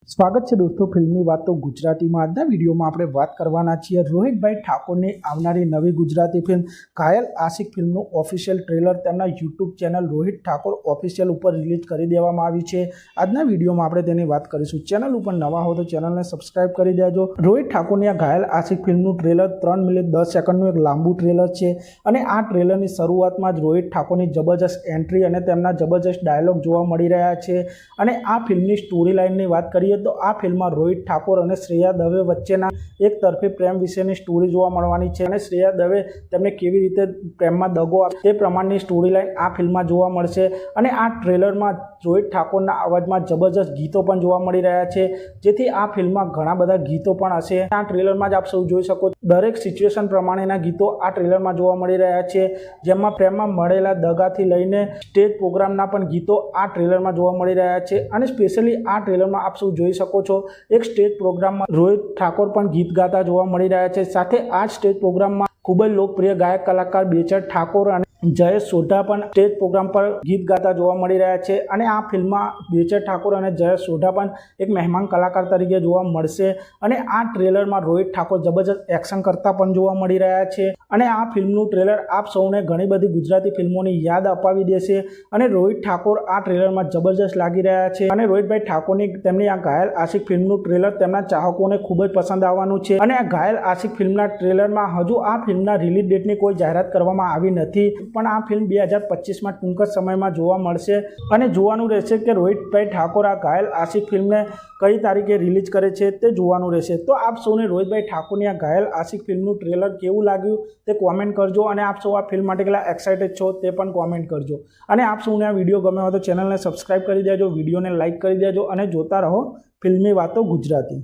સ્વાગત છે દોસ્તો ફિલ્મની વાતો ગુજરાતીમાં। આજના વિડીયોમાં આપણે વાત કરવાના છીએ રોહિતભાઈ ઠાકોરની આવનારી નવી ગુજરાતી ફિલ્મ ઘાયલ આશિક ફિલ્મનું ઓફિશિયલ ટ્રેલર તેમના YouTube channel Rohit Thakor official ઉપર રિલીઝ કરી દેવામાં આવ્યું છે। આજના વિડીયોમાં આપણે તેની વાત કરીશું। ચેનલ ઉપર નવા હો તો ચેનલને સબસ્ક્રાઇબ કરી દેજો। રોહિત ઠાકોરની આ ઘાયલ આશિક ફિલ્મનું ટ્રેલર 3 મિનિટ 10 સેકન્ડનું એક લાંબુ ટ્રેલર છે અને આ ટ્રેલરની શરૂઆતમાં જ રોહિત ઠાકોરની જબરજસ્ત એન્ટ્રી અને તેમના જબરજસ્ત ડાયલોગ જોવા મળી રહ્યા છે। અને આ ફિલ્મની સ્ટોરી લાઇનની વાત કરીએ તો આ ફિલ્મમાં રોહિત ઠાકોર અને શ્રેયા દવે વચ્ચેના એક તરફી પ્રેમ વિશેની સ્ટોરી જોવા મળવાની છે અને શ્રેયા દવે તેમને કેવી રીતે પ્રેમમાં દગો આપે તે પ્રમાણની સ્ટોરી લાઇન આ ફિલ્મમાં જોવા મળશે। અને આ ટ્રેલરમાં રોહિત ઠાકોરના અવાજમાં જબરજસ્ત ગીતો પણ જોવા મળી રહ્યા છે, જેથી આ ફિલ્મમાં ઘણા બધા ગીતો પણ હશે। આ ટ્રેલરમાં જ આપ સૌ જોઈ શકો દરેક સિચ્યુએશન પ્રમાણેના ગીતો આ ટ્રેલરમાં જોવા મળી રહ્યા છે, જેમાં પ્રેમમાં મળેલા દગાથી લઈને સ્ટેજ પ્રોગ્રામના પણ ગીતો આ ટ્રેલરમાં જોવા મળી રહ્યા છે। અને સ્પેશિયલી આ ટ્રેલરમાં આપ સૌ જોઈ શકો છો એક સ્ટેજ પ્રોગ્રામમાં રોહિત ઠાકોર પણ ગીત ગાતા જોવા મળી રહ્યા છે। સાથે આ સ્ટેજ પ્રોગ્રામમાં ખૂબ જ લોકપ્રિય ગાયક કલાકાર બેચર ઠાકોર અને જયેશ સોઢા પણ સ્ટેજ પ્રોગ્રામ પર ગીત ગાતા જોવા મળી રહ્યા છે। અને આ ફિલ્મમાં બેચર ઠાકોર અને જયેશ સોઢા પણ એક મહેમાન કલાકાર તરીકે જોવા મળશે। અને આ ટ્રેલરમાં રોહિત ઠાકોર જબરજસ્ત એક્શન કરતા પણ જોવા મળી રહ્યા છે। અને આ ફિલ્મનું ટ્રેલર આપ સૌને ઘણી બધી ગુજરાતી ફિલ્મોની યાદ અપાવી દેશે અને રોહિત ઠાકોર આ ટ્રેલરમાં જબરજસ્ત લાગી રહ્યા છે। અને રોહિતભાઈ ઠાકોરની તેમની આ ઘાયલ આશિક ફિલ્મનું ટ્રેલર તેમના ચાહકોને ખૂબ જ પસંદ આવવાનું છે। અને આ ઘાયલ આશિક ફિલ્મના ટ્રેલરમાં હજુ આ ફિલ્મના રિલીઝ ડેટની કોઈ જાહેરાત કરવામાં આવી નથી, પણ આ ફિલ્મ 2025માં ટૂંક જ સમયમાં જોવા મળશે। અને જોવાનું રહેશે કે રોહિતભાઈ ઠાકોર આ ઘાયલ આશિક ફિલ્મને કઈ તારીખે રિલીઝ કરે છે તે જોવાનું રહેશે। તો આપ સૌને રોહિતભાઈ ઠાકોરની આ ઘાયલ આશિક ફિલ્મનું ટ્રેલર કેવું લાગ્યું તે કોમેન્ટ કરજો અને આપ સૌ આ ફિલ્મ માટે કેટલા એક્સાઇટેડ છો તે પણ કોમેન્ટ કરજો। અને આપ સૌને આ વિડીયો ગમ્યો હોય તો ચેનલને સબસ્ક્રાઇબ કરી દેજો, વિડીયોને લાઇક કરી દેજો અને જોતા રહો ફિલ્મી વાતો ગુજરાતી।